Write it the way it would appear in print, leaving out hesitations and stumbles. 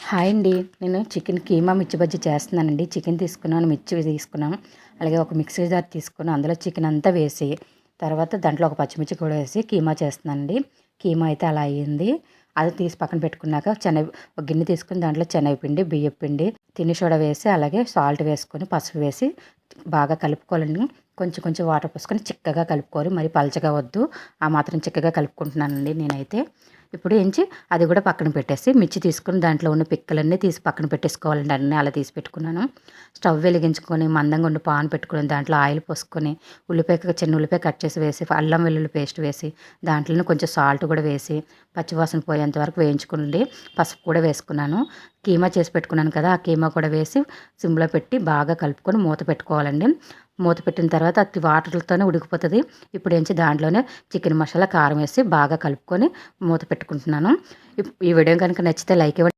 Hi అండి. నేను chicken keema మిర్చి బజ్జీ చేస్తున్నానండి. చికెన్ తీసుకున్నాను, మిర్చి తీసుకున్నాను, అలాగే ఒక మిక్సీ జార్ తీసుకుని అందులో చికెన్ అంతా వేసి తర్వాత దాంట్లో ఒక పచ్చిమిర్చి కూడా వేసి కీమా చేస్తున్నానండి. కీమా అయితే అలా అయ్యింది. అది తీసి పక్కన పెట్టుకున్నాక ఒక గిన్నె తీసుకుని దాంట్లో శనగపిండి, బియ్యపిండి, తిని సోడా వేసి అలాగే సాల్ట్ వేసుకొని పసుపు వేసి బాగా కలుపుకోవాలండి. కొంచెం కొంచెం వాటర్ పోసుకొని చిక్కగా కలుపుకోవాలి, మరి పలచగా వద్దు. ఆ మాత్రం చిక్కగా కలుపుకుంటున్నానండి నేనైతే. ఇప్పుడు ఏంచి అది కూడా పక్కన పెట్టేసి మిర్చి తీసుకుని దాంట్లో ఉన్న పిక్కలన్నీ తీసి పక్కన పెట్టేసుకోవాలండి. అన్నీ అలా తీసి పెట్టుకున్నాను. స్టవ్ వెలిగించుకొని మందంగా ఉండి పాన్ పెట్టుకుని దాంట్లో ఆయిల్ పోసుకొని చిన్న ఉల్లిపాయ కట్ చేసి వేసి అల్లం వెల్లుల్లి పేస్ట్ వేసి దాంట్లోనే కొంచెం సాల్ట్ కూడా వేసి పచ్చివాసన పోయేంత వరకు వేయించుకుని పసుపు కూడా వేసుకున్నాను. కీమా చేసి పెట్టుకున్నాను కదా, ఆ కీమా కూడా వేసి సిమ్లో పెట్టి బాగా కలుపుకొని మూత పెట్టుకోవాలండి. మూత పెట్టిన తర్వాత అది వాటర్లతోనే ఉడికిపోతుంది. ఇప్పుడు ఏంచి దాంట్లోనే చికెన్ మసాలా, కారం వేసి బాగా కలుపుకొని మూత పెట్టుకుంటున్నాను. ఈ వీడియో కనుక నచ్చితే లైక్ ఇవ్వండి.